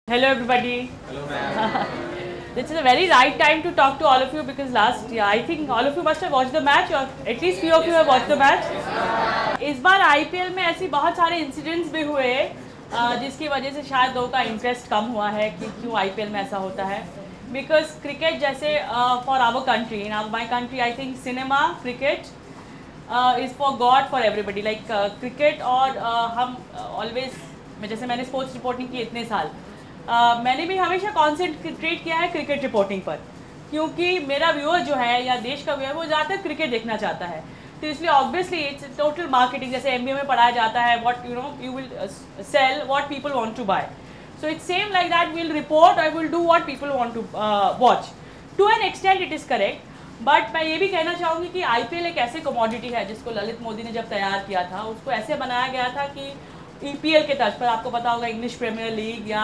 Hello everybody. Hello ma'am. This is a very right time to talk to all of you because last year I think all of you must have watched the match or at least few of you have watched the match. इस बार IPL में ऐसी बहुत सारे incidents भी हुए जिसकी वजह से शायद लोगों का इंटरेस्ट कम हुआ है कि क्यों IPL में ऐसा होता है. Because cricket जैसे for our country, in my country I think cinema, cricket is for God for everybody. Like cricket और हम always जैसे मैंने स्पोर्ट्स रिपोर्टिंग की इतने साल मैंने भी हमेशा कॉन्सेंट्रेट किया है क्रिकेट रिपोर्टिंग पर, क्योंकि मेरा व्यूअर जो है या देश का व्यूअर वो ज़्यादातर क्रिकेट देखना चाहता है. तो इसलिए ऑब्वियसली इट्स टोटल मार्केटिंग, जैसे MBA में पढ़ाया जाता है what you will sell what people want to buy. So it's same like that, will report I will do what people want to watch. To an extent it is correct, but मैं ये भी कहना चाहूँगी कि IPL एक ऐसे commodity है जिसको ललित मोदी ने जब तैयार किया था उसको ऐसे बनाया गया था कि EPL के तर्ज पर, आपको पता होगा इंग्लिश प्रीमियर लीग या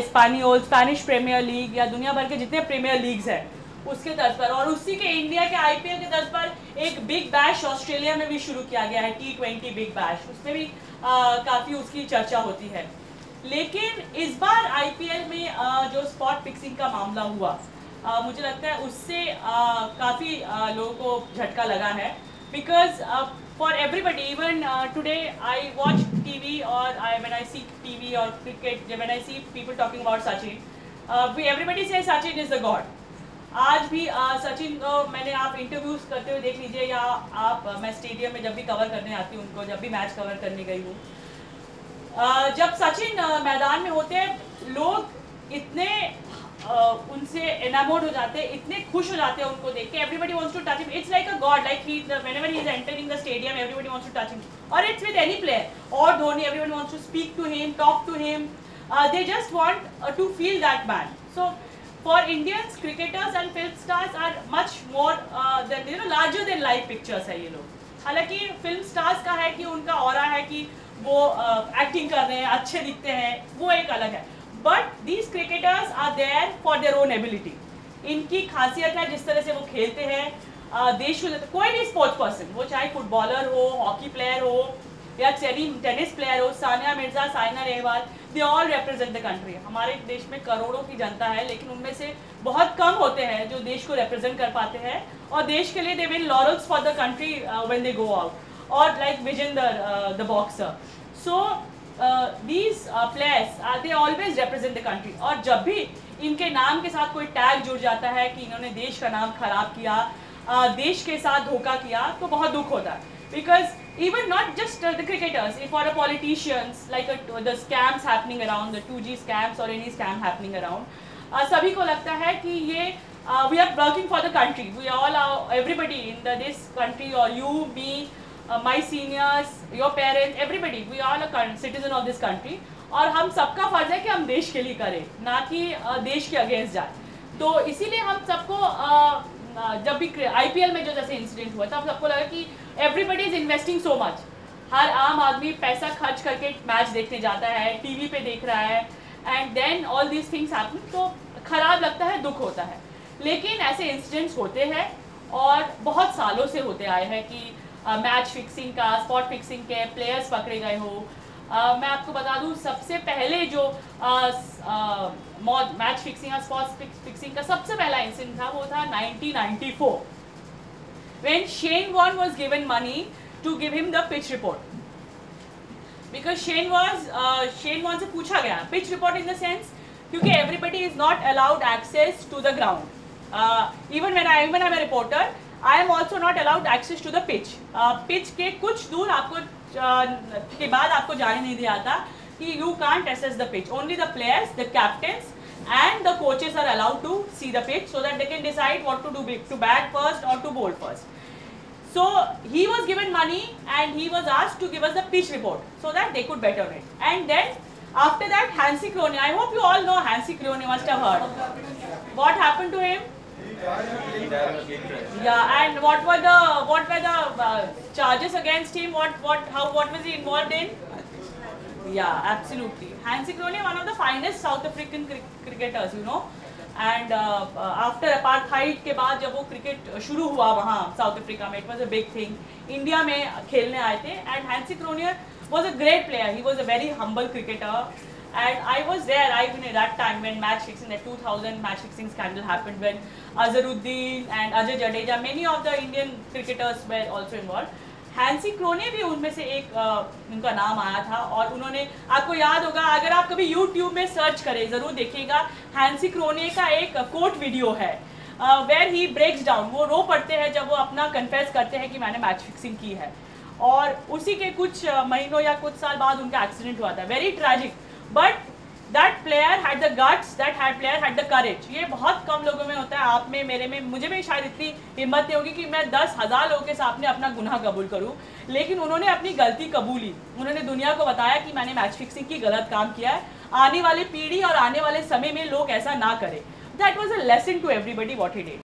स्पेनिश प्रीमियर लीग या दुनिया भर के जितने प्रीमियर लीग्स हैं उसके तर्ज पर, और उसी के इंडिया के IPL के तर्ज पर एक बिग बैश ऑस्ट्रेलिया में भी शुरू किया गया है, T20 बिग बैश. उसमें भी काफ़ी उसकी चर्चा होती है. लेकिन इस बार IPL में जो स्पॉट फिक्सिंग का मामला हुआ मुझे लगता है उससे काफ़ी लोगों को झटका लगा है. Because for everybody, even today I watch TV or when I see TV or cricket, when I see people talking about Sachin, everybody says Sachin is the god. आज भी सचिन को मैंने, आप इंटरव्यूज करते हुए देख लीजिए या आप मैं स्टेडियम में जब भी कवर करने आती हूँ उनको, जब भी मैच कवर करने गई हूँ, जब सचिन मैदान में होते हैं लोग इतने उनसे एनामोर्ड हो जाते हैं, इतने खुश हो जाते हैं उनको देख के. Everybody wants to touch him. It's like a god, like he whenever he is entering the stadium everybody wants to touch him. और इट्स विद एनी प्लेयर, और Dhoni, everyone wants to speak to him, talk to him. They just want to feel that man. So for Indians cricketers and film stars are much more than larger than life pictures है ये लोग. हालांकि film stars का है कि उनका aura है कि वो एक्टिंग कर रहे हैं, अच्छे दिखते हैं, वो एक अलग है. But these cricketers are there for their own ability. इनकी खासियत है जिस तरह से वो खेलते हैं देश को. कोई भी स्पोर्ट्स पर्सन, वो चाहे फुटबॉलर हो, हॉकी प्लेयर हो या टेनिस प्लेयर हो, Sania Mirza, Saina Nehwal, they all represent the country. हमारे देश में करोड़ों की जनता है, लेकिन उनमें से बहुत कम होते हैं जो देश को रिप्रेजेंट कर पाते हैं और देश के लिए they win laurels for the country when they go out. और like Vijender the boxer. So these players they always represent the country. और जब भी इनके नाम के साथ कोई टैग जुड़ जाता है कि इन्होंने देश का नाम खराब किया, देश के साथ धोखा किया, तो बहुत दुख होता है. Because even not just the cricketers, if for the politicians like the scams happening around, the 2G scams or any scam happening around, सभी को लगता है कि ये we are working for the country, we all are, everybody in this country, or you, me, my seniors, your parents, everybody, we all are citizen of this country. और हम सबका फर्ज है कि हम देश के लिए करें, ना कि देश के अगेंस्ट जाए. तो इसीलिए हम सबको जब भी IPL में जो जैसे इंसिडेंट हुआ था, हम सबको लगा कि everybody is investing so much. हर आम आदमी पैसा खर्च करके मैच देखने जाता है, TV पे देख रहा है, and then all these things happen. तो खराब लगता है, दुख होता है. लेकिन ऐसे इंसिडेंट्स होते हैं और बहुत सालों से होते आए हैं कि मैच फिक्सिंग का, स्पॉट फिक्सिंग के प्लेयर्स पकड़े गए हो. मैं आपको बता दूं, सबसे पहले जो मैच फिक्सिंग और स्पॉट फिक्सिंग का सबसे पहला इंसिडेंट था वो था 1994 when Shane Warne was given money to give him the pitch report. Because Shane Warne से पूछा गया pitch report in the sense क्योंकि everybody is not allowed access to the ground. Even I am a reporter, I am also not allowed access to the pitch. Pitch के कुछ दूर आपको के बाद आपको जाने नहीं दिया जाता कि you can't access the pitch. Only the players, the captains and the coaches are allowed to see the pitch so that they can decide what to do, to bat first or to bowl first. So he was given money and he was asked to give us the pitch report so that they could bet on it. And then after that, Hansi Cronje, I hope you all know Hansi Cronje, must have heard. What happened to him? Yeah, and what were the charges against him? What was he involved in? Yeah, absolutely. Hansi Cronje, one of the finest South African cricketers, you know. And after apartheid के बाद जब वो cricket शुरू हुआ वहाँ south Africa में, it was a big thing. India में खेलने आए थे, and Hansi Cronje was a great player. He was a very humble cricketer. And I was there, that time when match fixing, the 2000 match fixing scandal happened, when Azharuddin and Ajay Jadeja, many of the Indian cricketers were also involved. Hansi क्रोने भी उनमें से एक उनका नाम आया था, और उन्होंने, आपको याद होगा, अगर आप कभी YouTube में सर्च करें ज़रूर देखिएगा, हैंसी क्रोने का एक कोर्ट वीडियो है वेयर ही ब्रेक्स डाउन, वो रो पड़ते हैं जब वो अपना कन्फेस करते हैं कि मैंने मैच फिक्सिंग की है, और उसी के कुछ महीनों या कुछ साल बाद उनका एक्सीडेंट हुआ था, very tragic, but that player had the guts, that player had the courage. ये बहुत कम लोगों में होता है, आप में, मेरे में, मुझे भी शायद इतनी हिम्मत नहीं होगी कि मैं 10,000 लोगों के सामने अपना गुनाह कबूल करूं, लेकिन उन्होंने अपनी गलती कबूली, उन्होंने दुनिया को बताया कि मैंने मैच फिक्सिंग की गलत काम किया है, आने वाली पीढ़ी और आने वाले समय में लोग ऐसा ना करें। That was a lesson to everybody what he did.